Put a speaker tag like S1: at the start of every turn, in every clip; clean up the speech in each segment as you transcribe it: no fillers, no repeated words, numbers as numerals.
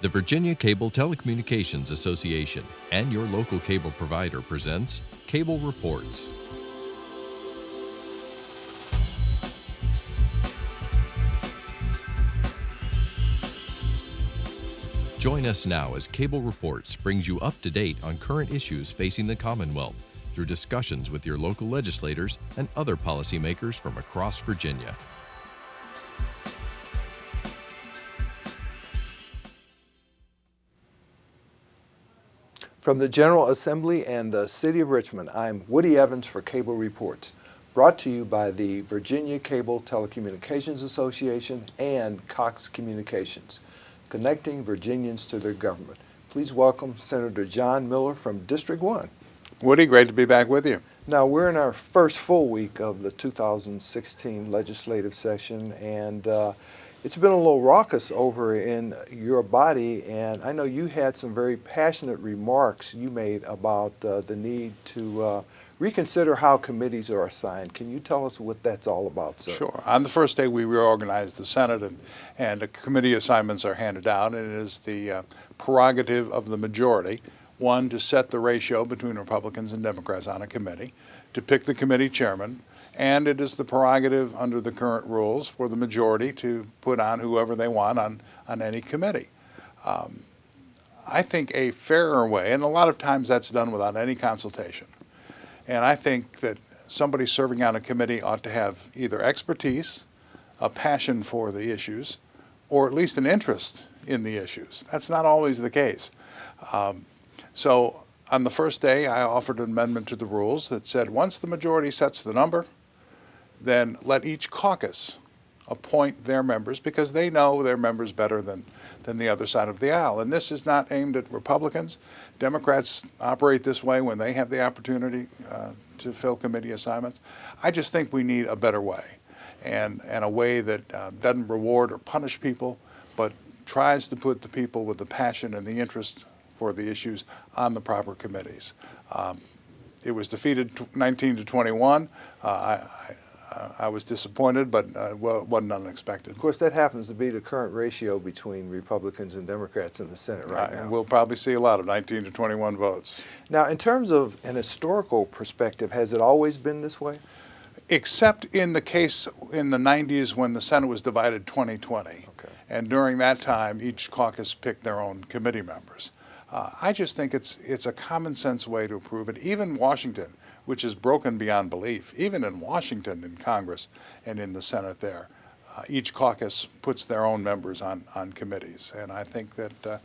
S1: The Virginia Cable Telecommunications Association and your local cable provider presents Cable Reports. Join us now as Cable Reports brings you up to date on current issues facing the Commonwealth through discussions with your local legislators and other policymakers from across Virginia.
S2: From the General Assembly and the City of Richmond, I'm Woody Evans for Cable Reports, brought to you by the Virginia Cable Telecommunications Association and Cox Communications, connecting Virginians to their government. Please welcome Senator John Miller from District 1.
S3: Woody, great to be back with you.
S2: Now, we're in our first full week of the 2016 legislative session, and it's been a little raucous over in your body, and I know you had some very passionate remarks you made about the need to reconsider how committees are assigned. Can you tell us what that's all about, sir?
S3: Sure. On the first day, we reorganized the Senate, and the committee assignments are handed out, and it is the prerogative of the majority, one, to set the ratio between Republicans and Democrats on a committee, to pick the committee chairman, and it is the prerogative under the current rules for the majority to put on whoever they want on any committee. I think a fairer way, and a lot of times that's done without any consultation, and I think that somebody serving on a committee ought to have either expertise, a passion for the issues, or at least an interest in the issues. That's not always the case. So on the first day, I offered an amendment to the rules that said once the majority sets the number, then let each caucus appoint their members because they know their members better than the other side of the aisle. And this is not aimed at Republicans. Democrats operate this way when they have the opportunity to fill committee assignments. I just think we need a better way, and a way that doesn't reward or punish people, but tries to put the people with the passion and the interest for the issues on the proper committees. It was defeated 19-21. I was disappointed, but wasn't unexpected.
S2: Of course, that happens to be the current ratio between Republicans and Democrats in the Senate right now.
S3: And we'll probably see a lot of 19-21 votes.
S2: Now, in terms of an historical perspective, has it always been this way?
S3: Except in the case in the 90s when the Senate was divided 20-20.
S2: Okay.
S3: And during that time, each caucus picked their own committee members. I just think it's a common sense way to approve it. Even Washington, which is broken beyond belief, even in Washington, in Congress and in the Senate there, each caucus puts their own members on committees. And I think that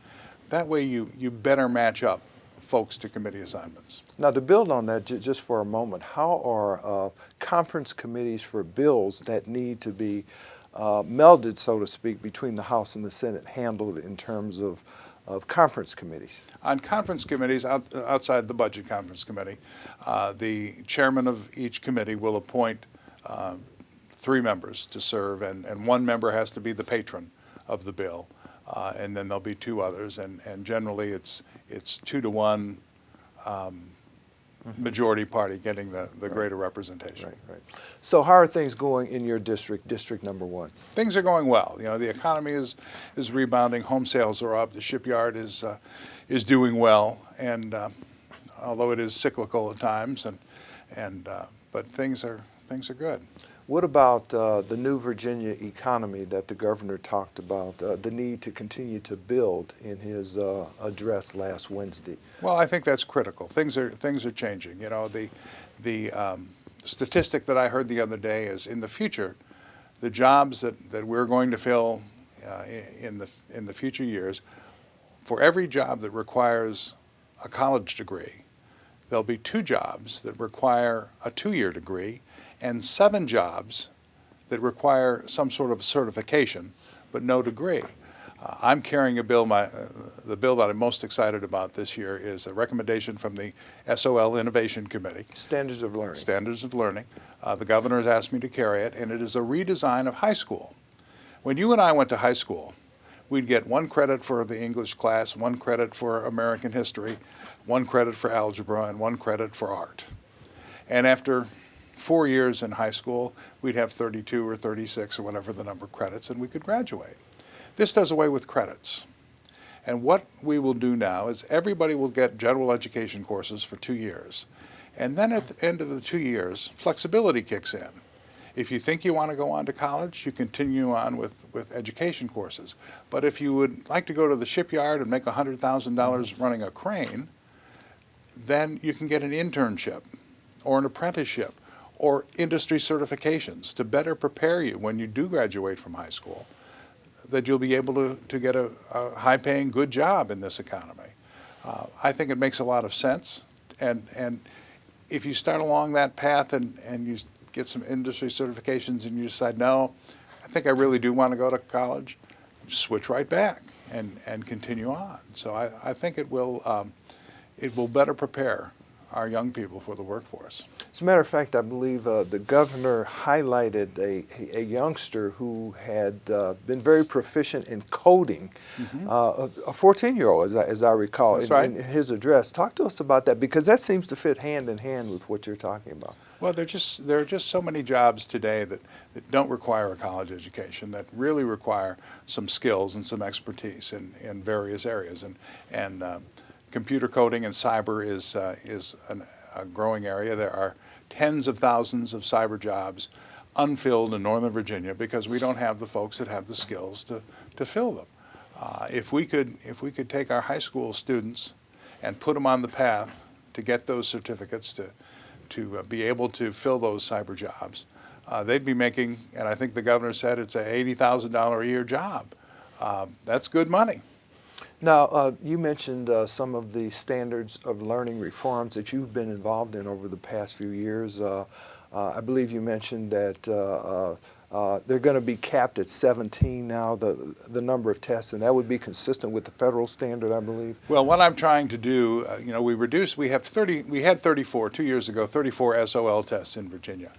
S3: that way you better match up folks to committee assignments.
S2: Now, to build on that just for a moment, how are conference committees for bills that need to be melded, so to speak, between the House and the Senate handled in terms of conference committees?
S3: On conference committees, outside the Budget Conference Committee, the chairman of each committee will appoint 3 members to serve, and 1 member has to be the patron of the bill, and then there'll be 2 others, and generally it's 2-to-1 majority party getting the greater representation.
S2: Right. So how are things going in your district, District Number 1?
S3: Things are going well. You know, the economy is rebounding. Home sales are up. The shipyard is doing well, and although it is cyclical at times, but things are good.
S2: What about the new Virginia economy that the governor talked about, the need to continue to build in his address last Wednesday?
S3: Well, I think that's critical. Things are changing. You know, the statistic that I heard the other day is in the future, the jobs that we're going to fill in the future years, for every job that requires a college degree, there'll be 2 jobs that require a 2-year degree, and 7 jobs that require some sort of certification, but no degree. I'm carrying a bill, the bill that I'm most excited about this year is a recommendation from the SOL Innovation Committee.
S2: Standards of Learning.
S3: Standards of Learning. The governor has asked me to carry it, and it is a redesign of high school. When you and I went to high school, we'd get 1 credit for the English class, 1 credit for American history, 1 credit for algebra, and 1 credit for art. And after 4 years in high school, we'd have 32 or 36 or whatever the number of credits, and we could graduate. This does away with credits. And what we will do now is everybody will get general education courses for 2 years. And then at the end of the 2 years, flexibility kicks in. If you think you want to go on to college, you continue on with education courses. But if you would like to go to the shipyard and make $100,000 running a crane, then you can get an internship or an apprenticeship or industry certifications to better prepare you when you do graduate from high school, that you'll be able to get a high-paying, good job in this economy. I think it makes a lot of sense. And if you start along that path and you get some industry certifications and you decide, no, I think I really do want to go to college, switch right back and continue on. So I think it will better prepare our young people for the workforce.
S2: As a matter of fact, I believe the governor highlighted a youngster who had been very proficient in coding, a 14-year-old, as I recall,
S3: That's right.
S2: in his address. Talk to us about that, because that seems to fit hand in hand with what you're talking about.
S3: Well, there are just so many jobs today that don't require a college education, that really require some skills and some expertise in various areas. And computer coding and cyber is a growing area. There are tens of thousands of cyber jobs unfilled in Northern Virginia because we don't have the folks that have the skills to fill them. If we could take our high school students and put them on the path to get those certificates to be able to fill those cyber jobs, they'd be making, and I think the governor said it's an $80,000 a year job. That's good money.
S2: Now, you mentioned some of the standards of learning reforms that you've been involved in over the past few years. I believe you mentioned that they're going to be capped at 17 now, the number of tests, and that would be consistent with the federal standard, I believe.
S3: Well, what I'm trying to do, we had 34, 2 years ago, 34 SOL tests in Virginia.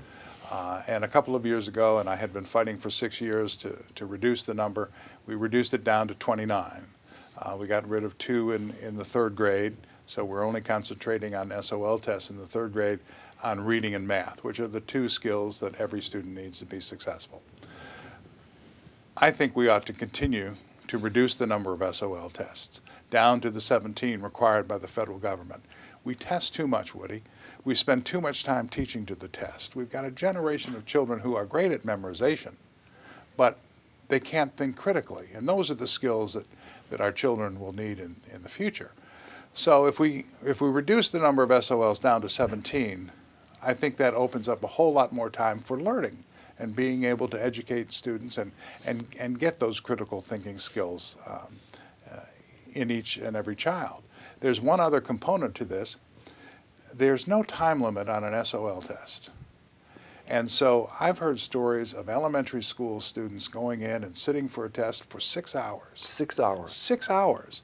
S3: And a couple of years ago, and I had been fighting for 6 years to reduce the number, we reduced it down to 29. We got rid of 2 in the 3rd grade, so we're only concentrating on SOL tests in the 3rd grade on reading and math, which are the 2 skills that every student needs to be successful. I think we ought to continue to reduce the number of SOL tests down to the 17 required by the federal government. We test too much, Woody. We spend too much time teaching to the test. We've got a generation of children who are great at memorization, but they can't think critically, and those are the skills that our children will need in the future. So if we reduce the number of SOLs down to 17, I think that opens up a whole lot more time for learning and being able to educate students and get those critical thinking skills in each and every child. There's one other component to this. There's no time limit on an SOL test. And so I've heard stories of elementary school students going in and sitting for a test for 6 hours.
S2: 6 hours.
S3: 6 hours.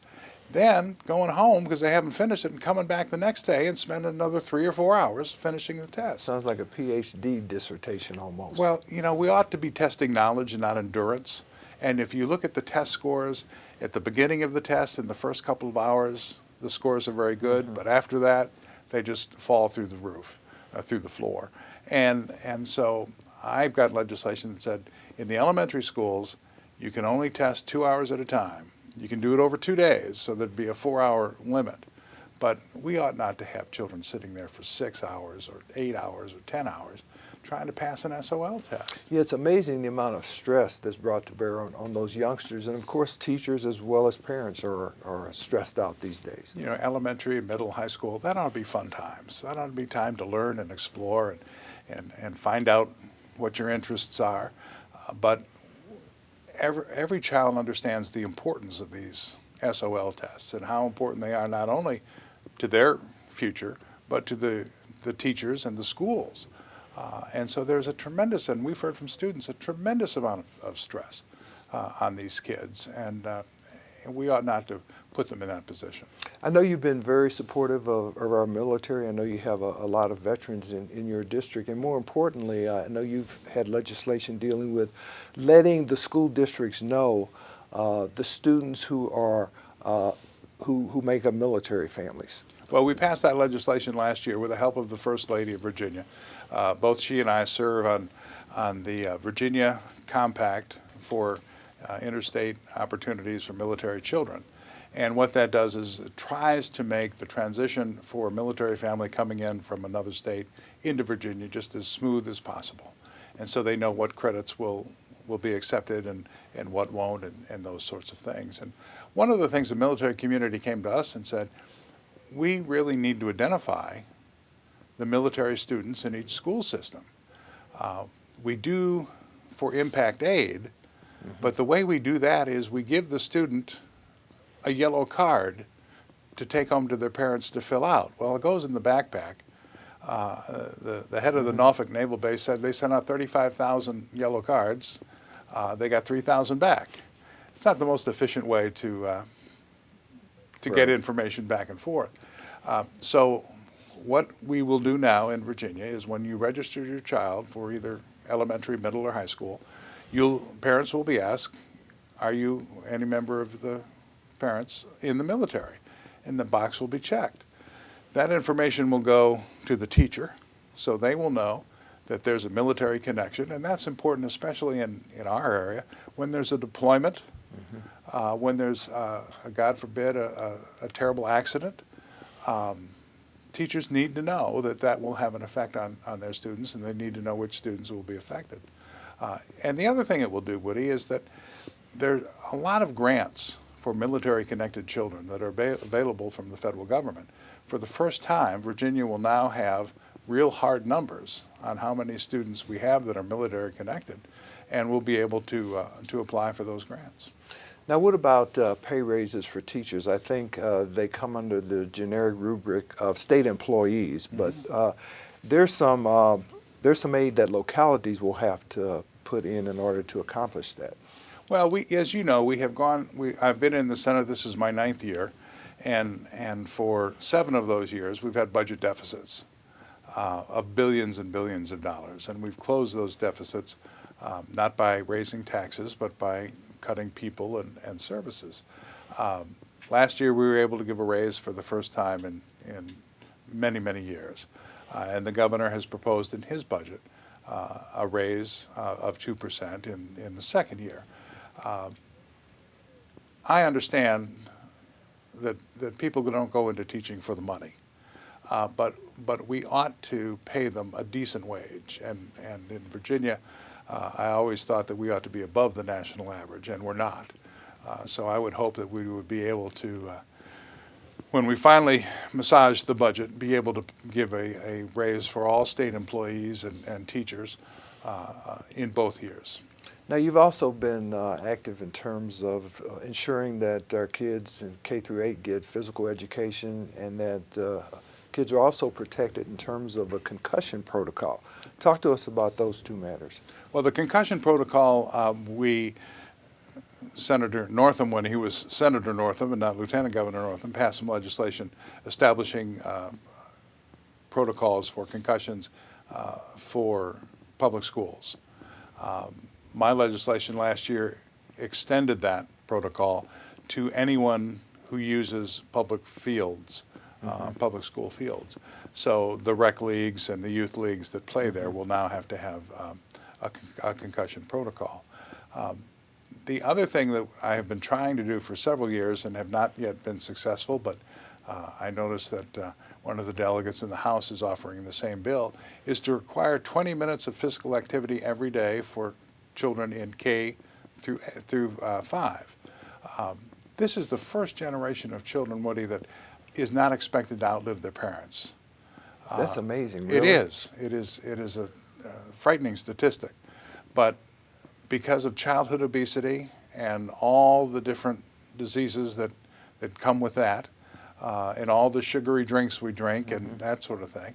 S3: Then going home because they haven't finished it and coming back the next day and spending another 3 or 4 hours finishing the test.
S2: Sounds like a PhD dissertation almost.
S3: Well, we ought to be testing knowledge and not endurance. And if you look at the test scores, at the beginning of the test, in the first couple of hours, the scores are very good, but after that, they just fall through the roof, through the floor. And so I've got legislation that said in the elementary schools, you can only test 2 hours at a time. You can do it over 2 days, so there'd be a 4-hour limit. But we ought not to have children sitting there for 6 hours or 8 hours or 10 hours trying to pass an SOL test.
S2: Yeah, it's amazing the amount of stress that's brought to bear on those youngsters, and of course teachers as well as parents are stressed out these days.
S3: Elementary, middle, high school, that ought to be fun times. That ought to be time to learn and explore and find out what your interests are. But every child understands the importance of these SOL tests and how important they are not only to their future, but to the teachers and the schools. And so there's a tremendous, and we've heard from students, a tremendous amount of stress on these kids, and we ought not to put them in that position.
S2: I know you've been very supportive of our military. I know you have a lot of veterans in your district, and more importantly, I know you've had legislation dealing with letting the school districts know the students who are who make up military families.
S3: Well, we passed that legislation last year with the help of the First Lady of Virginia. Both she and I serve on the Virginia Compact for interstate opportunities for military children. And what that does is it tries to make the transition for a military family coming in from another state into Virginia just as smooth as possible. And so they know what credits will be accepted and what won't, and those sorts of things. And one of the things the military community came to us and said, we really need to identify the military students in each school system. We do for impact aid, but the way we do that is we give the student a yellow card to take home to their parents to fill out. Well, it goes in the backpack. The head of the Norfolk Naval Base said they sent out 35,000 yellow cards. They got 3,000 back. It's not the most efficient way to get information back and forth. So what we will do now in Virginia is when you register your child for either elementary, middle, or high school, parents will be asked, are you any member of the parents in the military? And the box will be checked. That information will go to the teacher, so they will know that there's a military connection, and that's important, especially in our area, when there's a deployment, when there's, God forbid, a terrible accident. Teachers need to know that will have an effect on their students, and they need to know which students will be affected. And the other thing it will do, Woody, is that there are a lot of grants for military-connected children that are available from the federal government. For the first time, Virginia will now have real hard numbers on how many students we have that are military-connected, and we'll be able to apply for those grants.
S2: Now, what about pay raises for teachers? I think they come under the generic rubric of state employees, but there's some aid that localities will have to put in order to accomplish that.
S3: Well, as you know, I've been in the Senate, this is my 9th year, and for 7 of those years, we've had budget deficits of billions and billions of dollars, and we've closed those deficits not by raising taxes, but by cutting people and services. Last year, we were able to give a raise for the first time in many, many years, and the governor has proposed in his budget a raise of 2% in the second year. I understand that people don't go into teaching for the money, but we ought to pay them a decent wage. And in Virginia, I always thought that we ought to be above the national average, and we're not. So I would hope that we would be able to, when we finally massage the budget, be able to give a raise for all state employees and teachers in both years.
S2: Now, you've also been active in terms of ensuring that our kids in K through 8 get physical education, and that kids are also protected in terms of a concussion protocol. Talk to us about those two matters.
S3: Well, the concussion protocol, Senator Northam, when he was Senator Northam and not Lieutenant Governor Northam, passed some legislation establishing protocols for concussions for public schools. My legislation last year extended that protocol to anyone who uses public fields, public school fields. So the rec leagues and the youth leagues that play there will now have to have a concussion protocol. The other thing that I have been trying to do for several years and have not yet been successful, but I noticed that one of the delegates in the House is offering the same bill, is to require 20 minutes of physical activity every day for children in K through 5. This is the first generation of children, Woody, that is not expected to outlive their parents.
S2: That's amazing, really.
S3: It is. It is a frightening statistic. But because of childhood obesity and all the different diseases that come with that, and all the sugary drinks we drink and that sort of thing,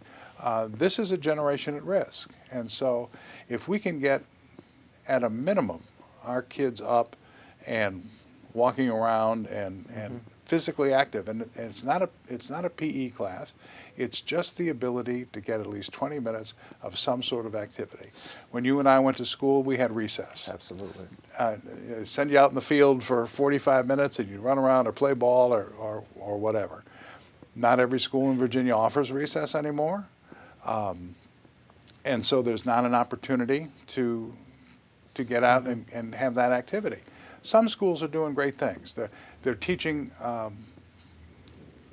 S3: this is a generation at risk. And so if we can get, at a minimum, our kids up and walking around and physically active, and it's not a PE class, it's just the ability to get at least 20 minutes of some sort of activity. When you and I went to school, we had recess.
S2: Absolutely.
S3: Send you out in the field for 45 minutes and you run around or play ball or whatever. Not every school in Virginia offers recess anymore, and so there's not an opportunity to to get out and have that activity. Some schools are doing great things. They're teaching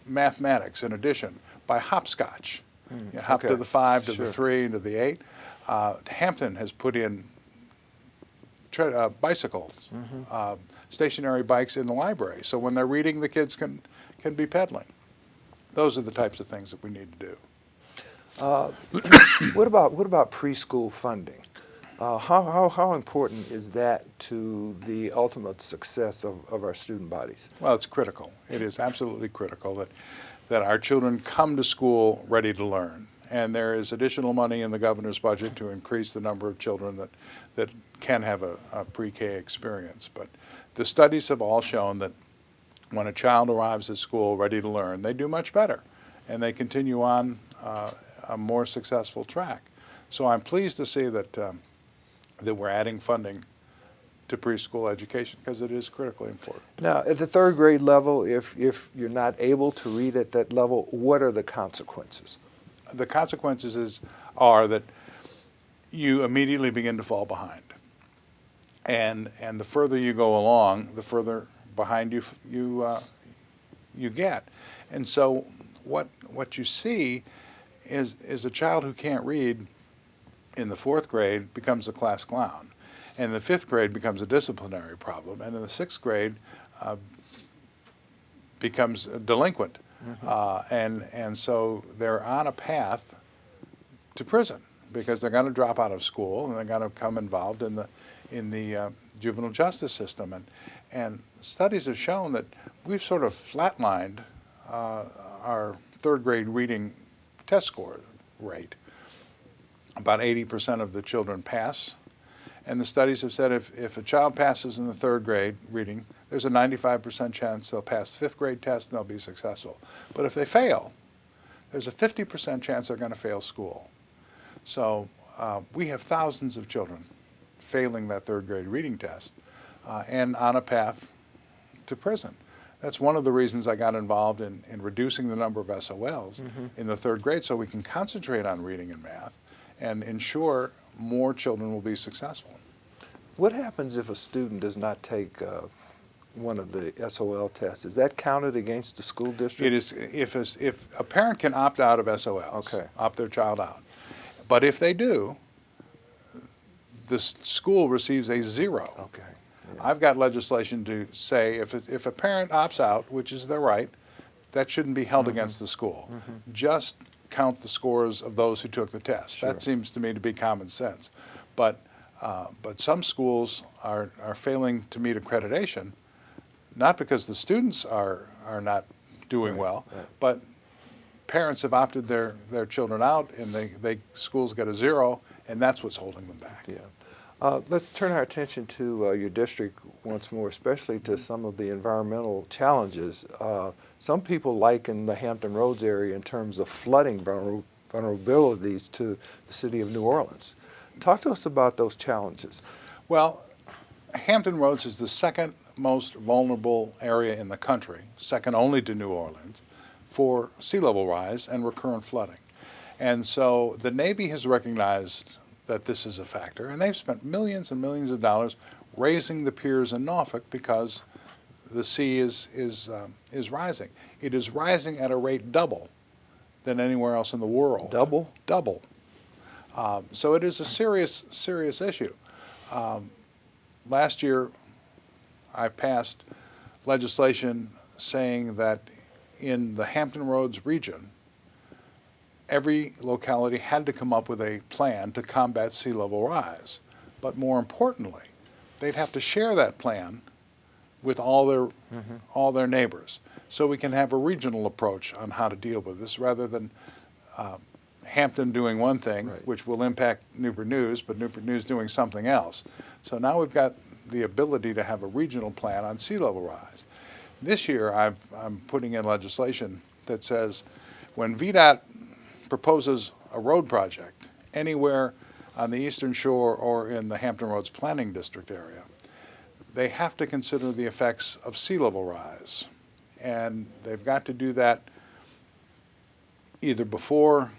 S3: mathematics in addition by hopscotch. You hop to the 5, to the 3, and to the 8. Hampton has put in bicycles, stationary bikes in the library. So when they're reading, the kids can be pedaling. Those are the types of things that we need to do.
S2: What about preschool funding? How important is that to the ultimate success of our student bodies?
S3: Well, it's critical. It is absolutely critical that our children come to school ready to learn. And there is additional money in the governor's budget to increase the number of children that can have a pre-K experience. But the studies have all shown that when a child arrives at school ready to learn, they do much better, and they continue on a more successful track. So I'm pleased to see that we're adding funding to preschool education, because it is critically important.
S2: Now, at the 3rd grade level, if you're not able to read at that level, what are the consequences?
S3: The consequences are that you immediately begin to fall behind. And the further you go along, the further behind you get. And so what you see is a child who can't read in the 4th grade becomes a class clown. And the 5th grade becomes a disciplinary problem. And in the 6th grade becomes a delinquent. And so they're on a path to prison, because they're going to drop out of school and they're going to become involved in the juvenile justice system. And studies have shown that we've sort of flatlined our 3rd grade reading test score rate. About 80% of the children pass. And the studies have said if a child passes in the 3rd grade reading, there's a 95% chance they'll pass the 5th grade test and they'll be successful. But if they fail, there's a 50% chance they're going to fail school. So we have thousands of children failing that 3rd grade reading test and on a path to prison. That's one of the reasons I got involved in reducing the number of SOLs in the 3rd grade, so we can concentrate on reading and math and ensure more children will be successful.
S2: What happens if a student does not take one of the SOL tests? Is that counted against the school district?
S3: It is. If a parent can opt out of SOLs, opt their child out. But if they do, the school receives a 0.
S2: Okay. Yeah.
S3: I've got legislation to say if a parent opts out, which is their right, that shouldn't be held against the school. Just count the scores of those who took the test.
S2: Sure.
S3: That seems to me to be common sense. But some schools are failing to meet accreditation, not because the students are not doing well, but parents have opted their children out, and schools get a 0, and that's what's holding them back.
S2: Yeah. Let's turn our attention to your district once more, especially to some of the environmental challenges. Some people liken the Hampton Roads area in terms of flooding vulnerabilities to the city of New Orleans. Talk to us about those challenges.
S3: Well, Hampton Roads is the 2nd most vulnerable area in the country, second only to New Orleans, for sea level rise and recurrent flooding. And so the Navy has recognized that this is a factor, and they've spent millions and millions of dollars raising the piers in Norfolk because the sea is rising. It is rising at a rate double than anywhere else in the world.
S2: Double?
S3: Double. So it is a serious issue. Last year, I passed legislation saying that in the Hampton Roads region, every locality had to come up with a plan to combat sea level rise. But more importantly, they'd have to share that plan with all their neighbors, so we can have a regional approach on how to deal with this, rather than Hampton doing one thing, which will impact Newport News, but Newport News doing something else. So now we've got the ability to have a regional plan on sea level rise. This year, I'm putting in legislation that says when VDOT proposes a road project anywhere on the Eastern Shore or in the Hampton Roads Planning District area, they have to consider the effects of sea level rise. And they've got to do that either before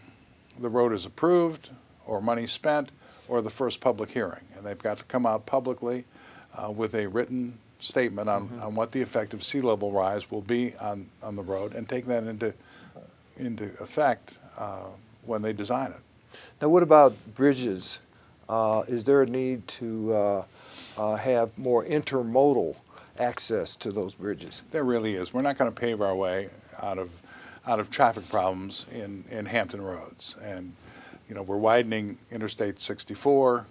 S3: the road is approved or money spent, or the first public hearing. And they've got to come out publicly with a written statement on what the effect of sea level rise will be on the road, and take that into effect when they design it.
S2: Now, what about bridges? Is there a need to have more intermodal access to those bridges?
S3: There really is. We're not going to pave our way out of traffic problems in Hampton roads. And you know, we're widening Interstate 64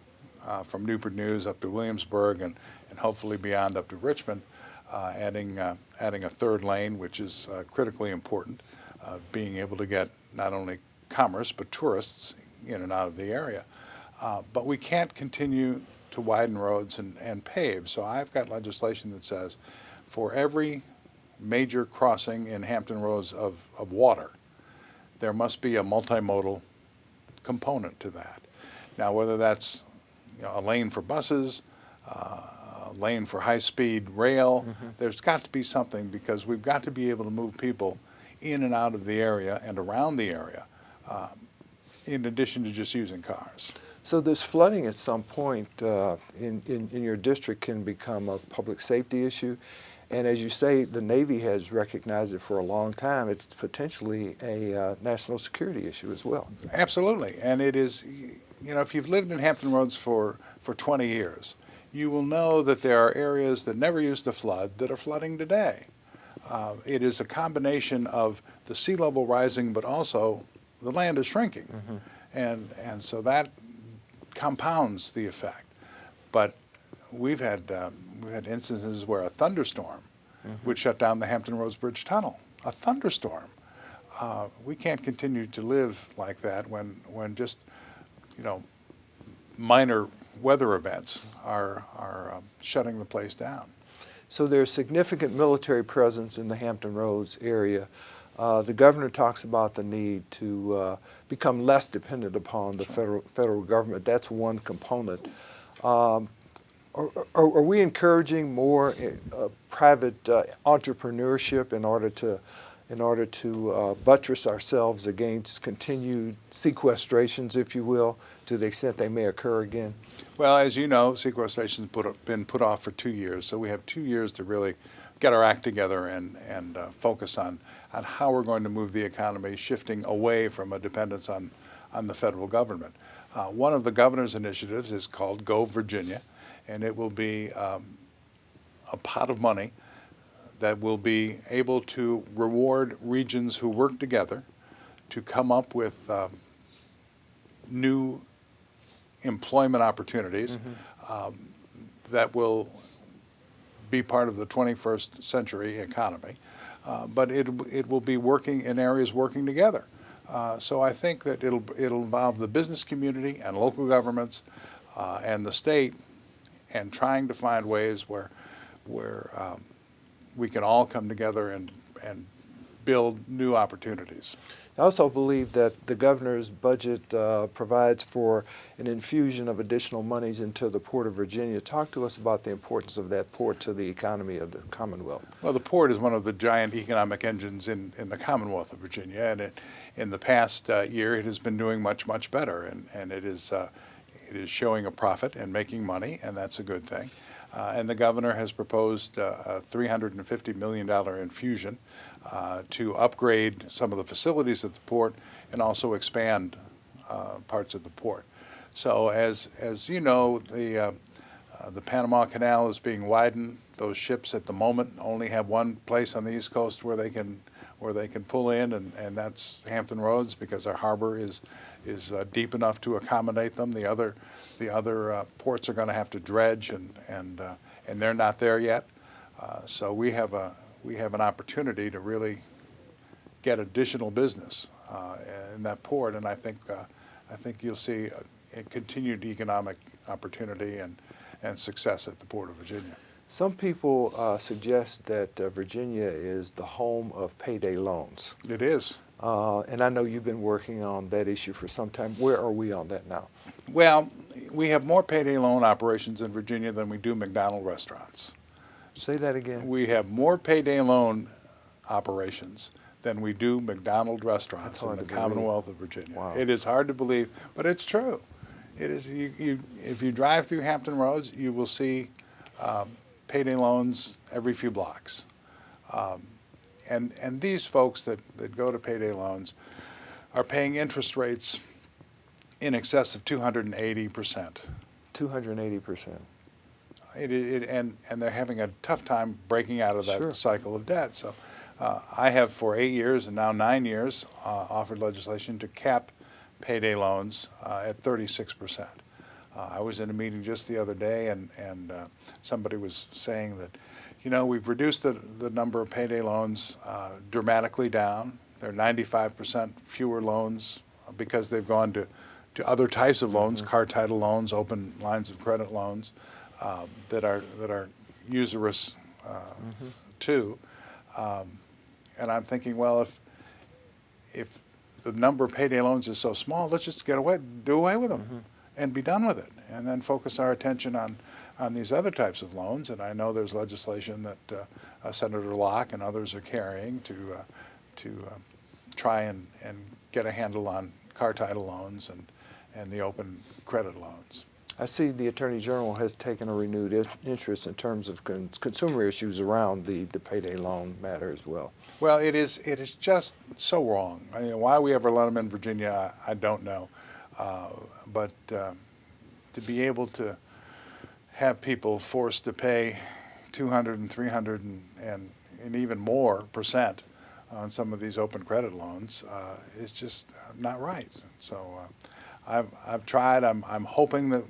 S3: from Newport News up to Williamsburg, and hopefully beyond up to Richmond, adding a third lane, which is critically important, being able to get not only commerce but tourists in and out of the area. But we can't continue to widen roads and pave. So I've got legislation that says for every major crossing in Hampton roads of water, there must be a multimodal component to that. Now, whether that's a lane for buses, a lane for high-speed rail, there's got to be something, because we've got to be able to move people in and out of the area and around the area, in addition to just using cars.
S2: So this flooding at some point in your district can become a public safety issue. And as you say, the Navy has recognized it for a long time. It's potentially a national security issue as well.
S3: Absolutely. And it is, if you've lived in Hampton roads for 20 years, you will know that there are areas that never used to flood that are flooding today. It is a combination of the sea level rising, but also the land is shrinking. And so that compounds the effect. But we've had instances where a thunderstorm would shut down the Hampton Roads Bridge Tunnel. A thunderstorm. We can't continue to live like that when just minor weather events are shutting the place down.
S2: So there's significant military presence in the Hampton Roads area. The governor talks about the need to become less dependent upon the federal government. That's one component. Are we encouraging more private entrepreneurship in order to buttress ourselves against continued sequestrations, if you will, to the extent they may occur again?
S3: Well, as you know, sequestration's been put off for 2 years, so we have 2 years to really get our act together and focus on how we're going to move the economy, shifting away from a dependence on the federal government. One of the governor's initiatives is called Go Virginia, and it will be a pot of money that will be able to reward regions who work together to come up with new employment opportunities that will be part of the 21st century economy, but it will be working in areas working together. So I think that it'll involve the business community and local governments and the state, and trying to find ways where we can all come together and build new opportunities.
S2: I also believe that the governor's budget provides for an infusion of additional monies into the Port of Virginia. Talk to us about the importance of that port to the economy of the Commonwealth.
S3: Well, the port is one of the giant economic engines in the Commonwealth of Virginia, and in the past year it has been doing much, much better, and it is showing a profit and making money, and that's a good thing. And the governor has proposed a $350 million infusion to upgrade some of the facilities at the port and also expand parts of the port. So as you know, the Panama Canal is being widened. Those ships at the moment only have one place on the East Coast where they can pull in, and that's Hampton Roads, because our harbor is deep enough to accommodate them. The other ports are going to have to dredge, and they're not there yet. So we have an opportunity to really get additional business in that port, and I think you'll see a continued economic opportunity and success at the Port of Virginia.
S2: Some people suggest that Virginia is the home of payday loans.
S3: It is.
S2: And I know you've been working on that issue for some time. Where are we on that now?
S3: Well, we have more payday loan operations in Virginia than we do McDonald's restaurants.
S2: Say that again.
S3: We have more payday loan operations than we do McDonald's restaurants in the Commonwealth of Virginia.
S2: Wow.
S3: It is hard to believe, but it's true. It is, if you drive through Hampton roads, you will see payday loans every few blocks. And these folks that go to payday loans are paying interest rates in excess of 280%.
S2: 280%.
S3: And they're having a tough time breaking out of that
S2: Sure.
S3: cycle of debt. So I have for 8 years and now 9 years offered legislation to cap payday loans at 36%. I was in a meeting just the other day, and somebody was saying that, you know, we've reduced the number of payday loans dramatically down. There are 95% fewer loans because they've gone to other types of loans, car title loans, open lines of credit loans that are usurious too. And I'm thinking, well, if the number of payday loans is so small, let's just do away with them and be done with it, and then focus our attention on these other types of loans. And I know there's legislation that Senator Locke and others are carrying to try and get a handle on car title loans and the open credit loans.
S2: I see the Attorney General has taken a renewed interest in terms of consumer issues around the payday loan matter as well.
S3: Well, it is just so wrong. I mean, why we ever let them in Virginia, I don't know. But to be able to have people forced to pay 200 and 300 and even more % on some of these open credit loans is just not right. So I've tried. I'm hoping that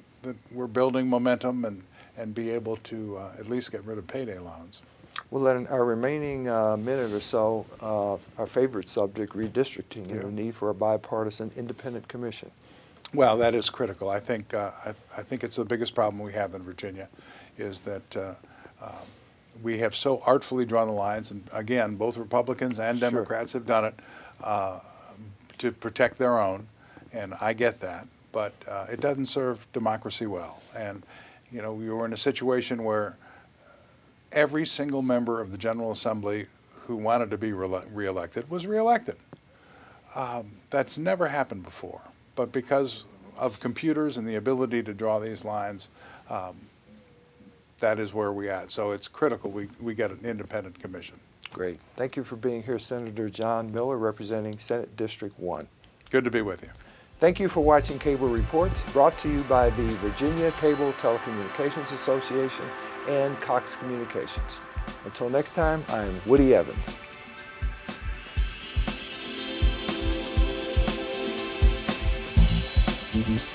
S3: we're building momentum and be able to at least get rid of payday loans.
S2: Well, in our remaining minute or so, our favorite subject, redistricting, and the need for a bipartisan independent commission.
S3: Well, that is critical. I think it's the biggest problem we have in Virginia, is that we have so artfully drawn the lines, and again, both Republicans and Democrats have done it to protect their own, and I get that, but it doesn't serve democracy well. And you know, we were in a situation where every single member of the General Assembly who wanted to be reelected was reelected. That's never happened before, but because of computers and the ability to draw these lines, that is where we're at. So it's critical we get an independent commission.
S2: Great. Thank you for being here, Senator John Miller, representing Senate District 1.
S3: Good to be with you.
S2: Thank you for watching Cable Reports, brought to you by the Virginia Cable Telecommunications Association and Cox Communications. Until next time, I'm Woody Evans.
S4: Mm-hmm.